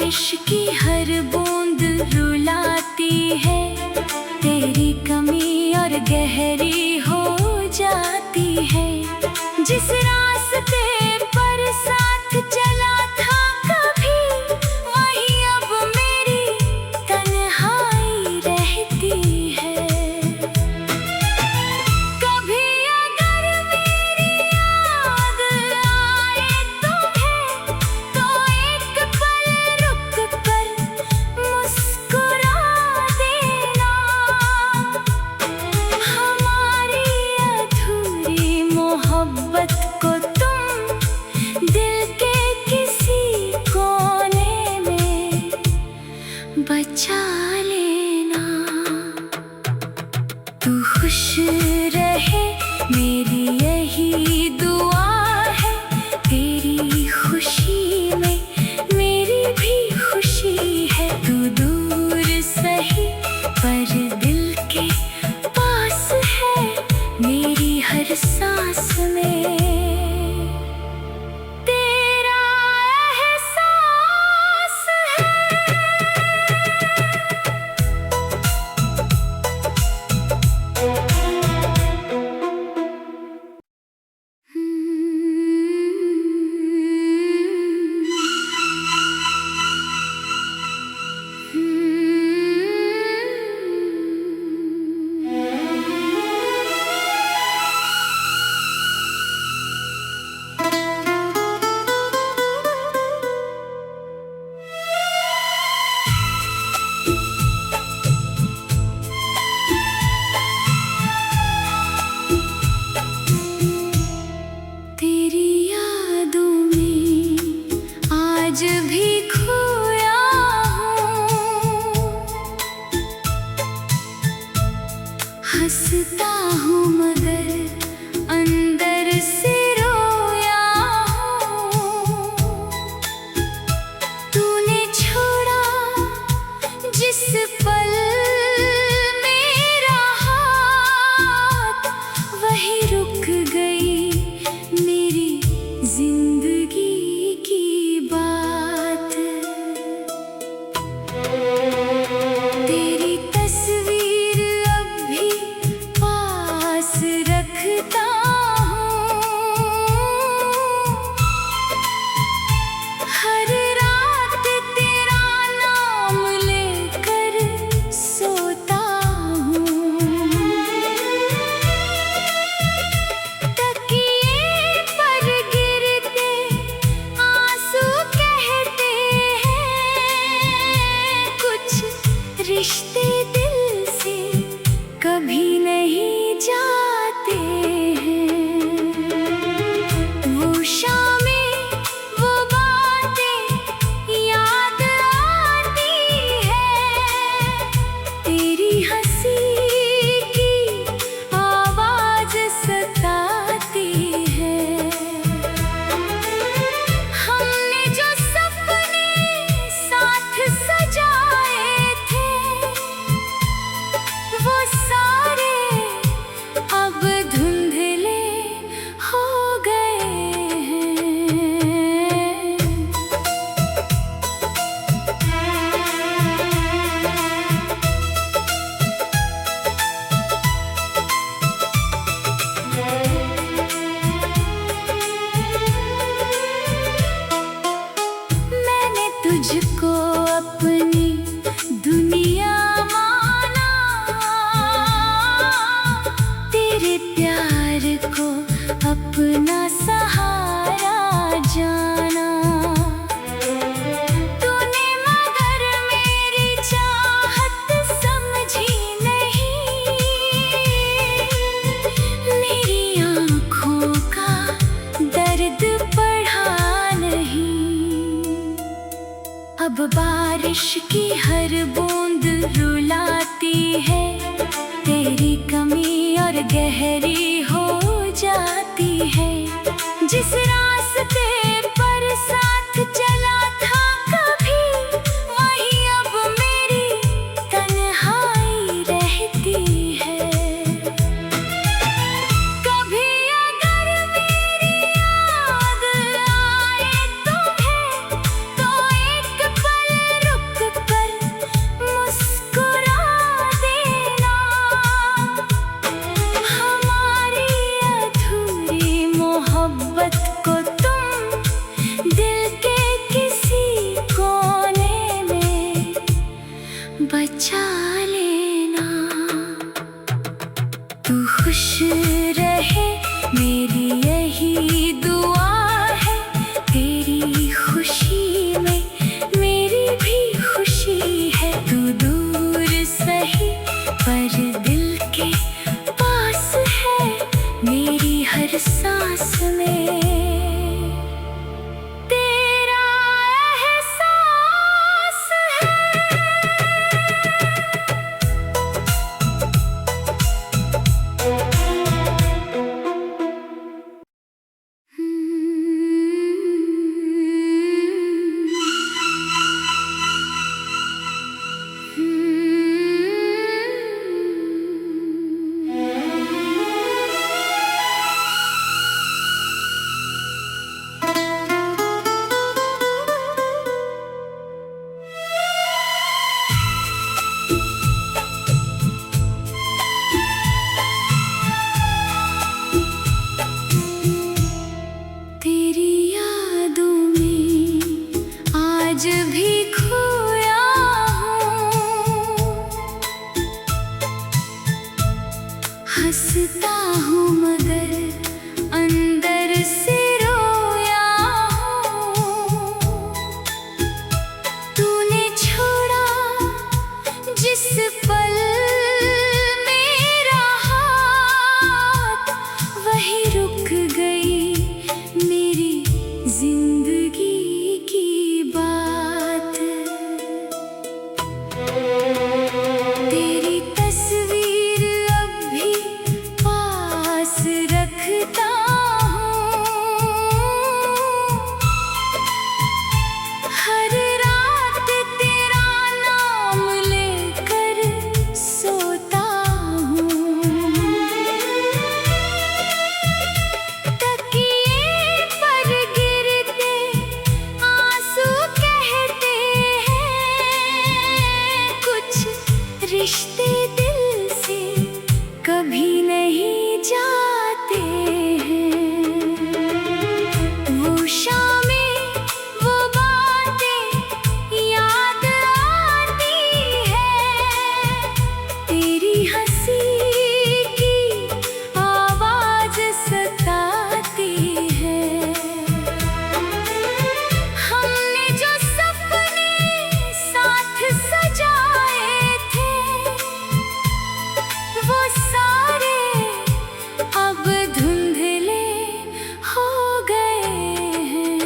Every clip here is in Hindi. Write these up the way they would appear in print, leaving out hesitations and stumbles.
बारिश की हर बूंद रुलाती है, तेरी कमी और गहरी हो जाती है। जिस रास्ते पर साथ चला था कभी, वहीं अब मेरी तन्हाई रहती है। कभी अगर मेरी याद आए तुम्हें, तो एक पल रुक कर मुस्कुरा देना। हमारी अधूरी मोहब्बत को तुम दिल के किसी कोने में बचा लेना। तू खुश रहे मेरी यही दुआ है, तेरी खुशी में मेरी भी खुशी है। तू दूर सही पर दिल के पास है, मेरी हर सांस में तेरा एहसास है। तेरी यादों में आज भी खोया हूँ, हंसता हूँ मगर अंदर से रोया हूँ। तूने छोड़ा जिस पल मेरा हाथ, वही रुक गई मेरी जिंदगी की बात। तेरी तस्वीर अब भी पास रखता हूँ, हर रात तेरा नाम लेकर सोता हूँ। तकिए पर गिरते आंसू कहते हैं, कुछ रिश्ते दिल से कभी नहीं जाते हैं। वो शामें वो बातें याद आती है, तेरी हंसी की आवाज सताती है। हमने जो सपने साथ सजाए थे, वो सारे अब धुंधले हो गए हैं। मैंने तुझको अपनी दुनिया माना, तेरे प्यार को अपना सहारा जाना। तूने मगर मेरी चाहत समझी नहीं, मेरी आँखों का दर्द पढ़ा नहीं। अब बारिश की हर बूंद रुलाती है, तेरी कमी और गहरी हो जाती है। जिस रास्ते पर साथ चला था कभी, वहीं अब मेरी तन्हाई रहती है। कभी अगर मेरी याद आए तुम्हें, तो एक पल मेरी यही दुआ है, तेरी खुशी में मेरी भी खुशी है। तू दूर सही पर दिल के पास है, मेरी हर सांस में तेरा एहसास तेरी यादों में आज भी खोया हूँ, हंसता हूँ मगर अंदर से रोया हूँ। तूने छोड़ा जिस पल मेरा हाथ, वही रुक गई मेरी जिंदगी की बात। तेरी तस्वीर अब भी पास रखता हूँ, हर रात तेरा नाम लेकर सोता हूँ। तकिए पर गिरते आंसू कहते हैं, कुछ रिश्ते दिल से कभी नहीं जाते हैं। वो शामें वो बातें याद आती है, तेरी हंसी की आवाज सताती है। हमने जो सपने साथ सजाए थे, वो सारे अब धुंधले हो गए हैं।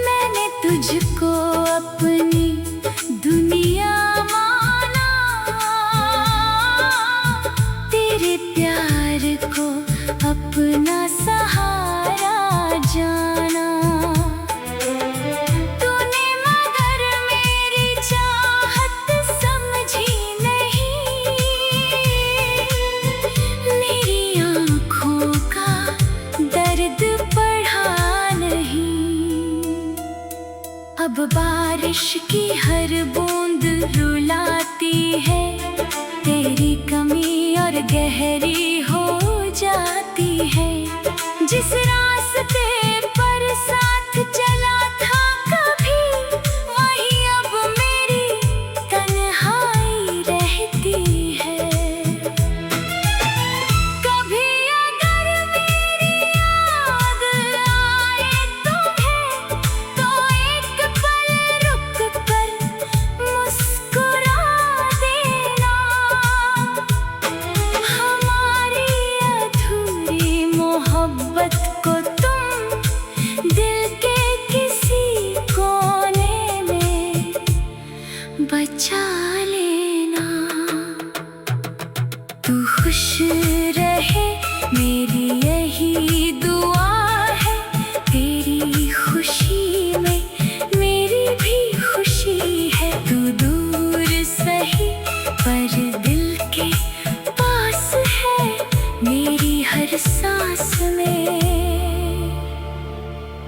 मैंने तुझको अपनी दुनिया माना, तेरे प्यार को अपना सहारा जाना। तूने मगर मेरी चाहत समझी नहीं, मेरी आँखों का दर्द पढ़ा नहीं। अब बारिश की हर बूंद रुलाती है, तेरी कमी और गहरी हो जाती है। जिस रास्ते पर साथ चला था कभी, वहीं अब मेरी तन्हाई रहती है। कभी अगर मेरी याद आए तुम्हें, तो एक पल रुक कर मुस्कुरा देना। हमारी अधूरी मोहब्बत को तुम दिल के किसी कोने में बचा लेना। तू खुश रहे, मेरी यही दुआ है, तेरी खुशी में मेरी भी खुशी है। तू दूर सही पर दिल के पास है, मेरी हर सांस में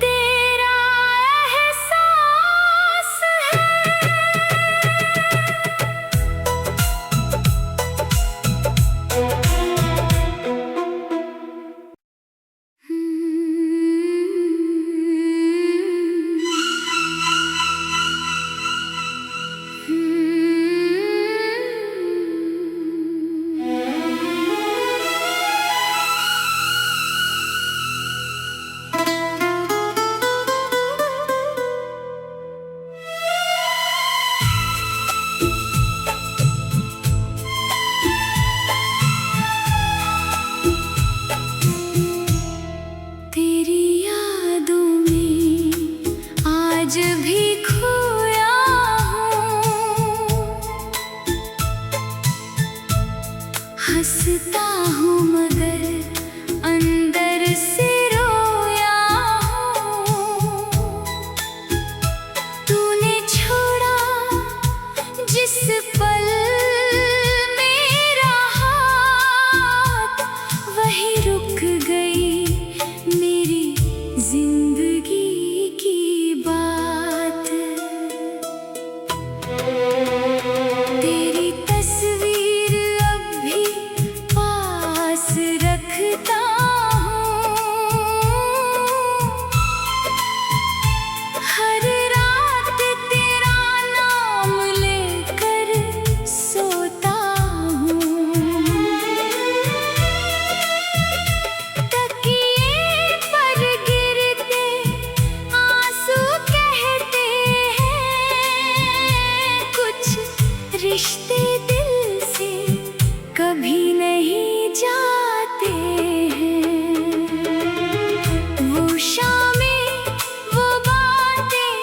तेरा एहसास है। हूँ मगर अंदर से रोया हूँ। तूने छोड़ा जिस पल मेरा हाथ, वही रुक गई मेरी जिंदगी की बात। तेरी तस्वीर अब भी पास रखता हूँ। हर रात तेरा नाम लेकर सोता हूँ। तकिए पर गिरते आंसू कहते हैं, कुछ रिश्ते दिल से कभी नहीं जाते हैं। वो शामें, वो बातें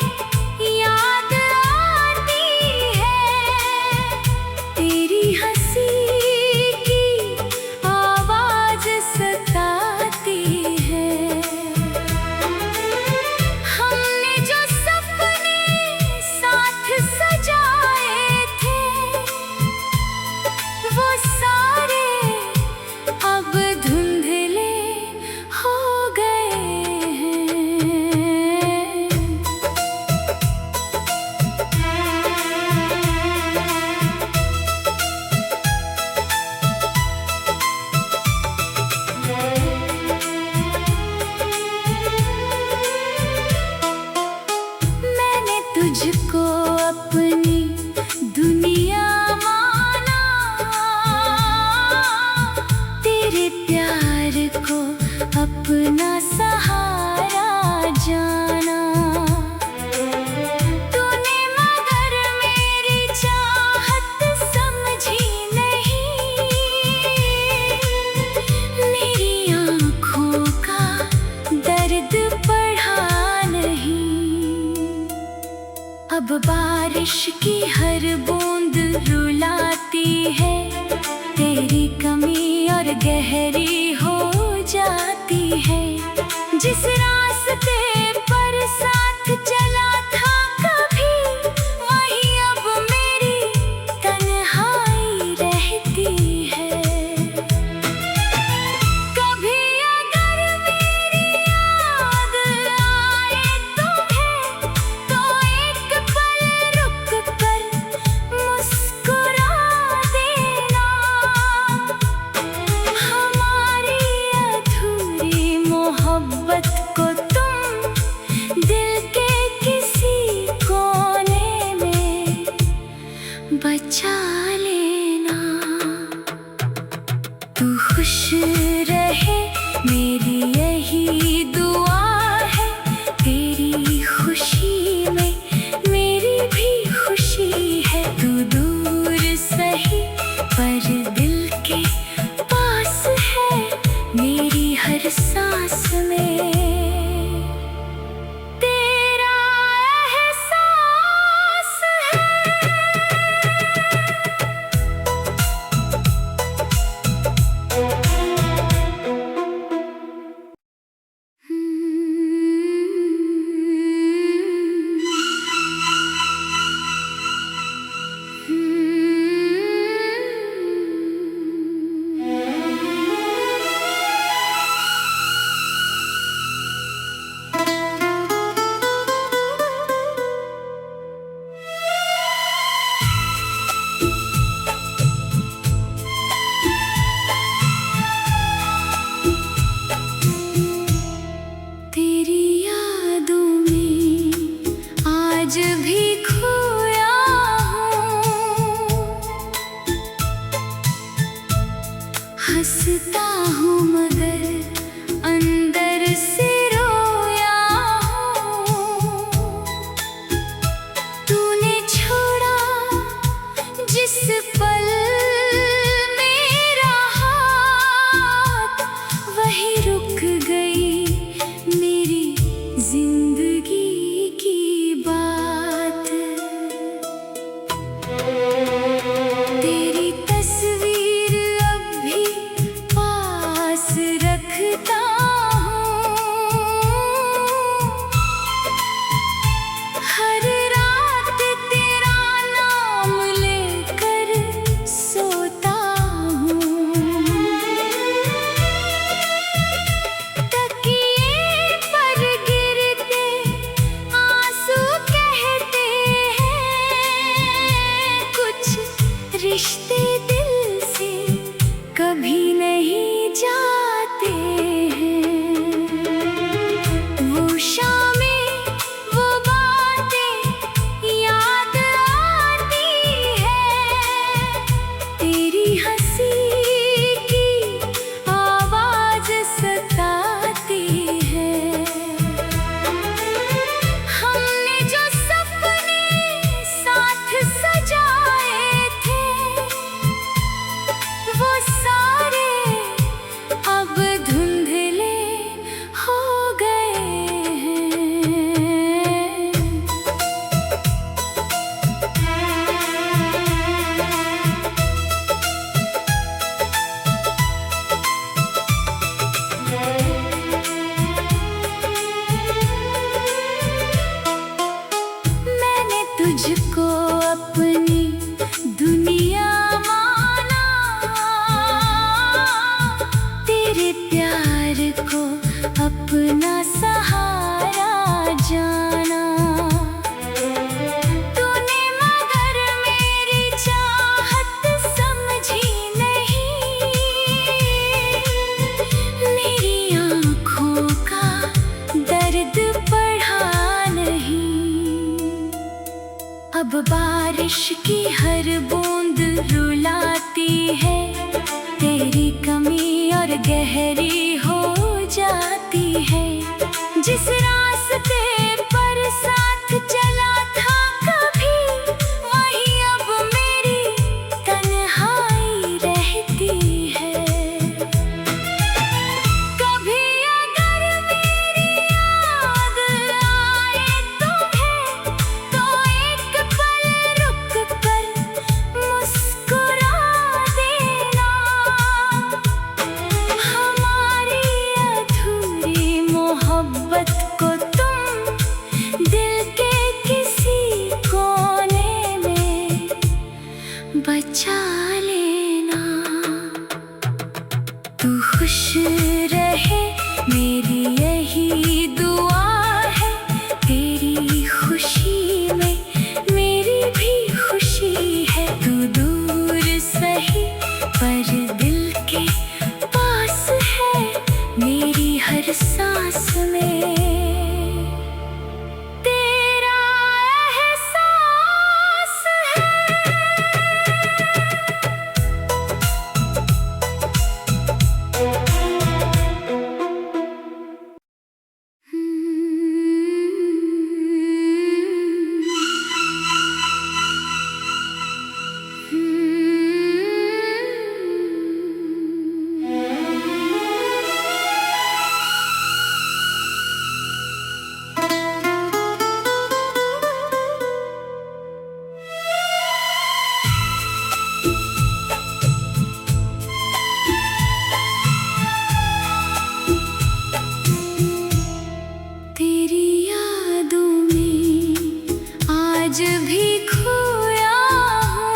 याद आती है। तेरी हंसी की आवाज सताती है। हमने जो सपने साथ सजाए थे, वो सारे अब धुंधले हो गए हैं। मैंने तुझको अपनी दुनिया माना, तेरे प्यार को अपना सहारा जाना। तूने मगर मेरी चाहत समझी नहीं, मेरी आँखों का दर्द पढ़ा नहीं। अब बारिश की हर बूंद रुलाती है, तेरी कमी और गहरी हो जाती है। जिस रास्ते पर साथ चला था कभी, वहीं अब मेरी तन्हाई रहती है। कभी अगर मेरी याद आए तुम्हें, तो एक पल रुक कर मुस्कुरा देना। हमारी अधूरी मोहब्बत को तुम दिल के किसी कोने में बचा लेना। तू खुश रहे मेरी यही दुआ है। तेरी खुशी में मेरी भी खुशी है। तू दूर सही पर दिल के पास है, मेरी हर सांस में तेरा एहसास है। तेरे प्यार को अपना सहारा जाना। तूने मगर मेरी चाहत समझी नहीं, मेरी आँखों का दर्द पढ़ा नहीं। अब बारिश की हर बूंद रुलाती है, तेरी कमी और गहरी हो जाती है। जिस रास्ते पर साथ चला था कभी, वहीं अब मेरी तन्हाई रहती है। कभी अगर मेरी याद आए तुम्हें, तो एक पल रुक कर मुस्कुरा देना। हमारी अधूरी मोहब्बत को तुम दिल के किसी कोने में बचा लेना। तू खुश रहे मेरी यही दुआ है, तेरी खुशी में मेरी भी खुशी है। तू दूर सही पर दिल के पास है, मेरी हर सांस में तेरा एहसास है। तेरी यादों में आज भी खोया हूँ,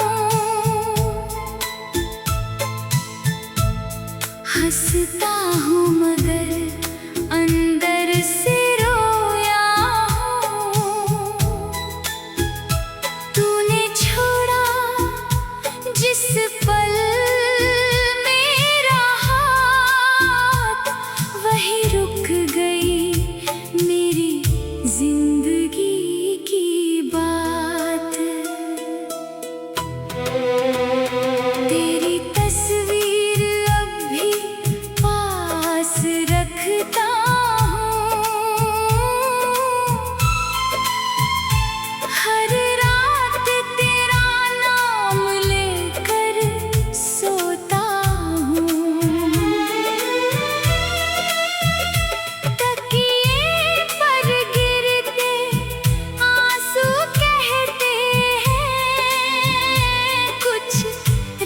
हंसता हूँ मगर अंदर से रोया हूँ। तूने छोड़ा जिस पल मेरा हाथ, वही रुक गई मेरी जिंदगी की बात। तेरी तस्वीर अब भी पास रखता हूँ, हर रात तेरा नाम लेकर सोता हूँ। तकिए पर गिरते आंसू कहते हैं, कुछ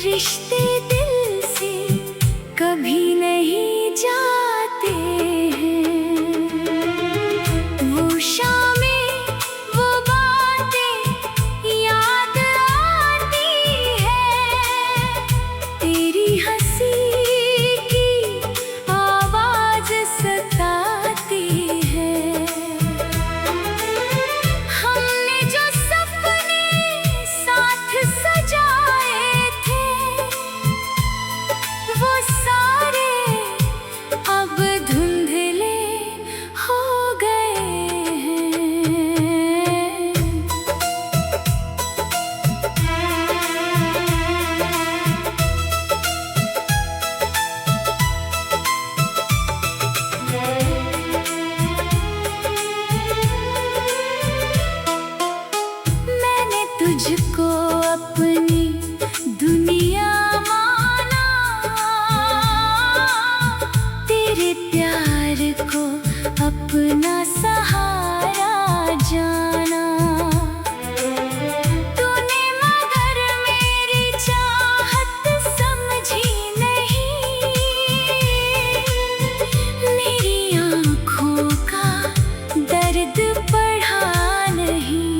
रिश्ते दिल से कभी नहीं जाते हैं। वो शामें वो बातें याद आती है, तेरी हंसी की आवाज सताती है। हमने जो सपने साथ सजाए थे, वो सारे अब धुंधले हो गए हैं। मैंने तुझको अपनी दुनिया माना, तेरे प्यार को अपना सहारा जाना। तूने मगर मेरी चाहत समझी नहीं, मेरी आँखों का दर्द पढ़ा नहीं।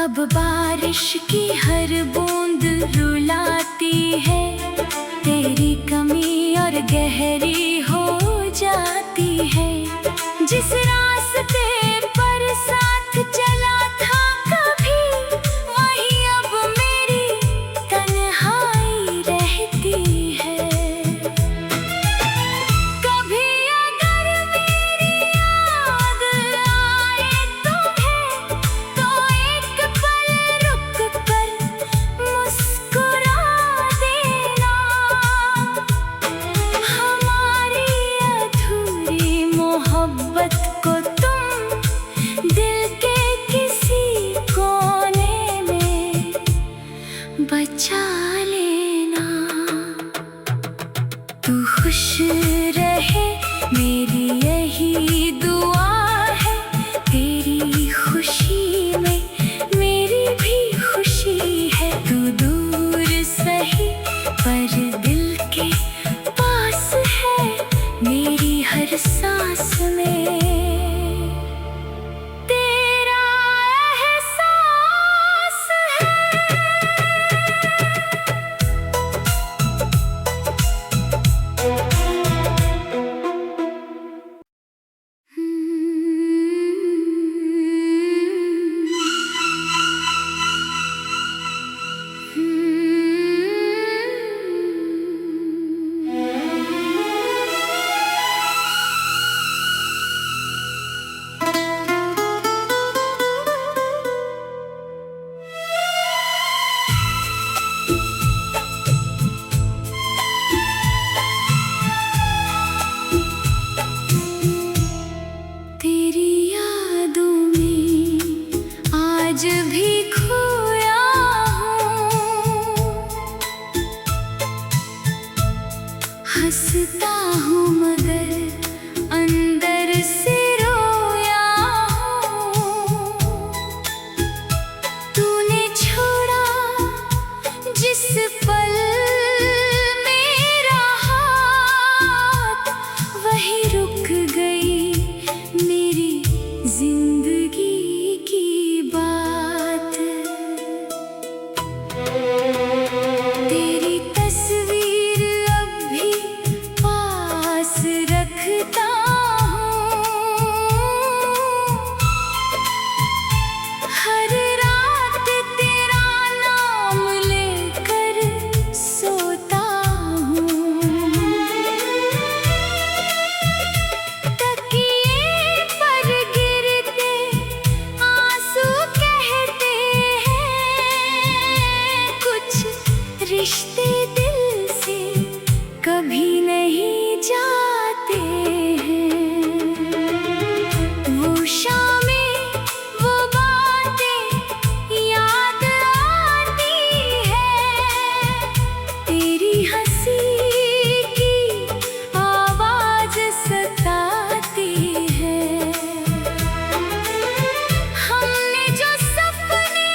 अब बारिश की हर बूंद रुलाती है, तेरी कमी और गहरी हो जाती है। जिस रास्ते पर साथ चला था कभी, वहीं अब मेरी तन्हाई रहती है। कभी अगर मेरी याद आए तुम्हें, तो एक पल रुक कर मुस्कुरा देना। हमारी अधूरी मोहब्बत को तुम दिल के किसी कोने में बचा लेना। तू खुश रहे मेरी यही दुआ है। तेरी खुशी में मेरी भी खुशी है। तू दूर सही पर दिल के पास है, मेरी हर सांस में तेरा एहसास है। तेरी यादों में आज भी खोया हूँ। हंसता हूँ मगर अंदर से रोया हूँ। तूने छोड़ा जिस पल मेरा हाथ, वही रुक गई मेरी जिंदगी की बात। तेरी तस्वीर अब भी पास रखता हूँ। हर रात तेरा नाम लेकर सोता हूँ। तकिए पर गिरते आंसू कहते हैं, कुछ रिश्ते दिल से कभी नहीं जाते हैं। वो शामें, वो बातें याद आती है। तेरी हंसी की आवाज सताती है। हमने जो सपने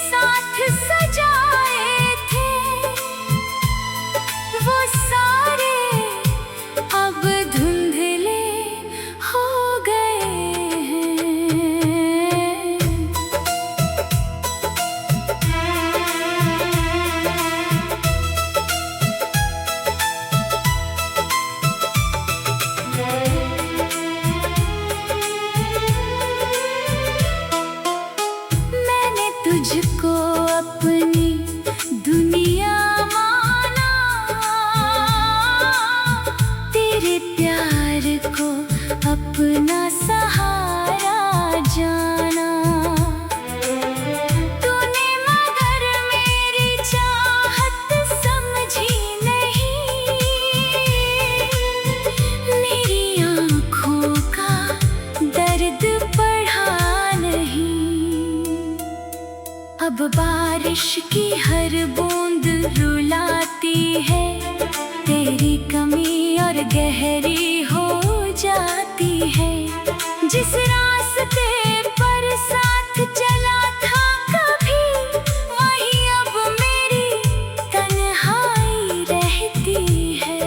साथ सजाए थे, वो सारे अब धुंधले हो गए हैं। मैंने तुझको अपनी दुनिया माना, तेरे प्यार को अपना सहारा जाना। तूने मगर मेरी चाहत समझी नहीं। मेरी आँखों का दर्द पढ़ा नहीं। अब बारिश की हर बूंद रुलाती है। तेरी कमी और गहरी हो जाती है। जिस रास्ते पर साथ चला था कभी, वहीं अब मेरी तन्हाई रहती है।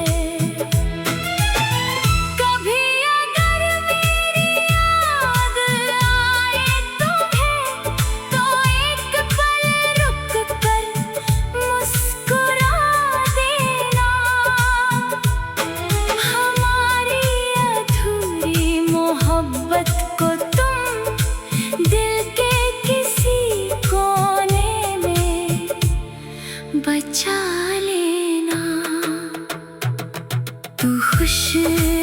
कभी अगर मेरी याद आए तुम्हें, तो एक पल रुक कर मुस्कुरा देना। तू खुश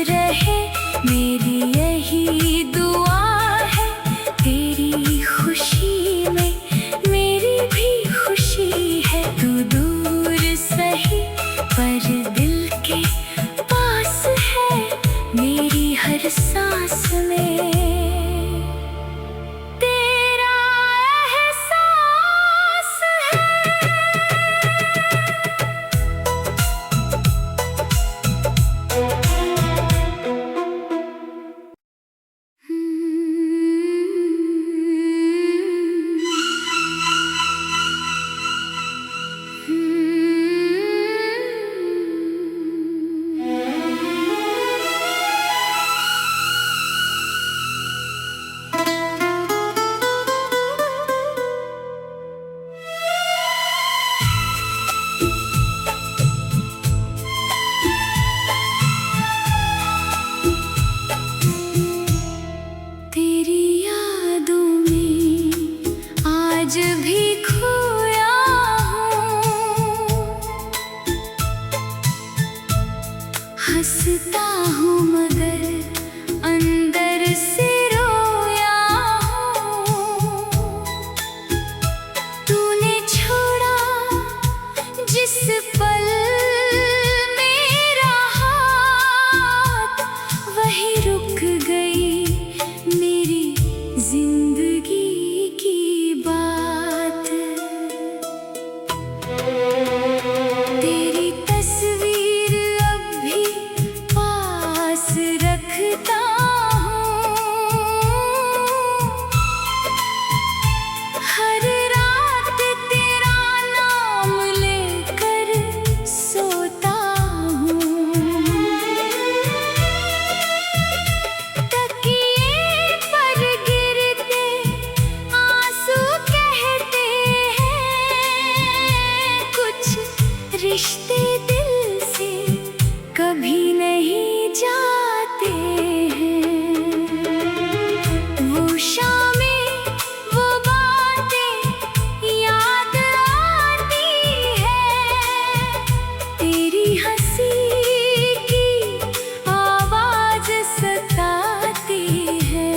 रहे मेरी यही दुआ है, तेरी खुशी में मेरी भी खुशी है। तू दूर सही पर दिल के पास है, मेरी हर सांस में तेरा एहसास है। तेरी यादों में आज भी खोया हूँ, हंसता हूँ मगर अंदर से रोया हूँ। तूने छोड़ा जिस पल मेरा हाथ, वही रुक गई मेरी जिंदगी की बात। तेरी तस्वीर अब भी पास रखता हूँ, हर रात तेरा नाम लेकर सोता हूँ। तकिए पर गिरते आंसू कहते हैं, कुछ रिश्ते दिल से कभी नहीं जाते हैं। वो शामें वो बातें याद आती है, तेरी हंसी की आवाज सताती है।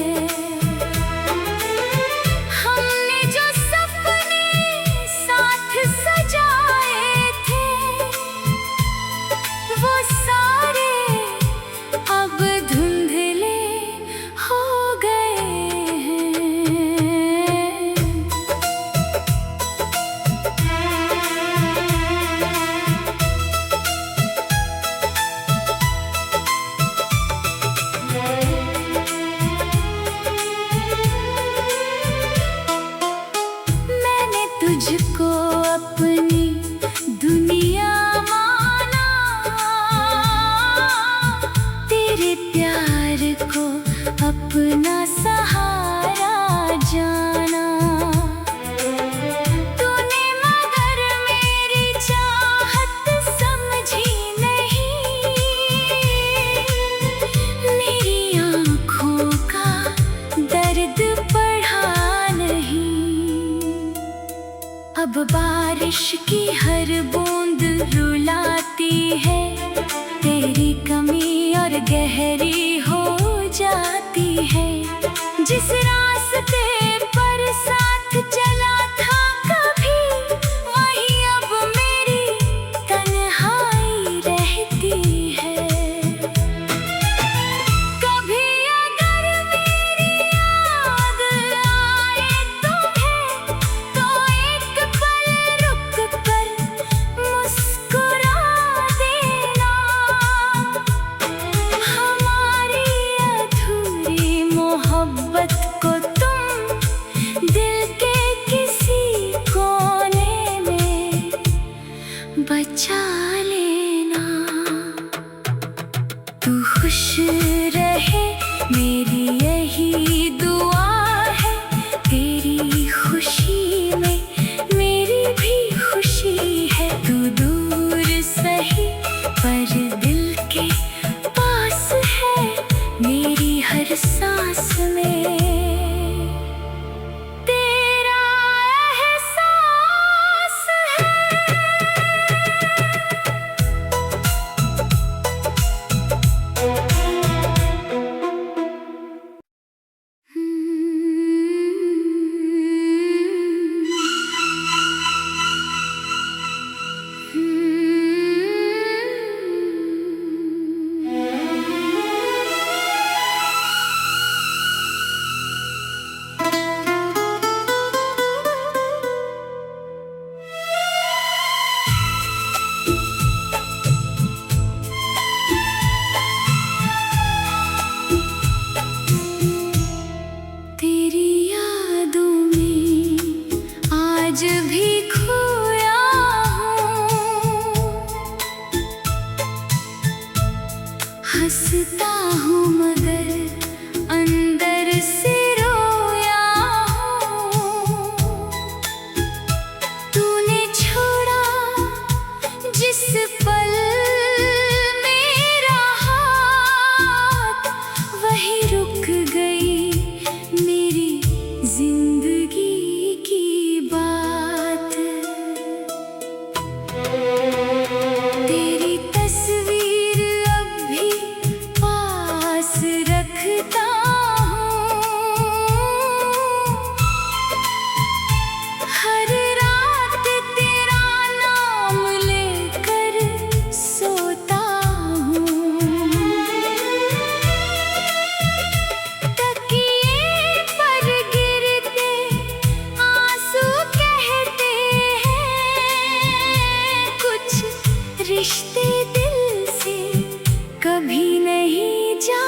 हमने जो सपने साथ सजाए थे, वो सारे अब धुंधले हो गए हैं। मैंने तुझको अपनी दुनिया माना, तेरे प्यार को अपना सहारा जाना। तूने मगर मेरी चाहत समझी नहीं, मेरी आँखों का दर्द पढ़ा नहीं। अब बारिश की हर बूंद रुलाती है, तेरी कमी और गहरी हो जाती है। जिस रास्ते पर साथ चला था कभी, वहीं अब मेरी तन्हाई रहती है। कभी अगर मेरी याद आए तुम्हें, तो एक पल रुक कर मुस्कुरा देना। हमारी अधूरी मोहब्बत को तुम दिल के किसी कोने में बचा लेना। तू खुश रहे मेरी यही दुआ है, तेरी खुशी में मेरी भी खुशी है। तू दूर सही पर दिल के पास है, मेरी हर सांस में तेरा एहसास है। हंसता हूँ मगर अंदर से रोया हूँ। तूने छोड़ा जिस पल मेरा हाथ, वही रुक गई मेरी जिंदगी की बात। तेरी तस्वीर अब भी पास रखता हूँ, हर रात तेरा नाम लेकर सोता हूँ। तकिए पर गिरते आंसू कहते हैं, कुछ रिश्ते दिल से कभी नहीं जा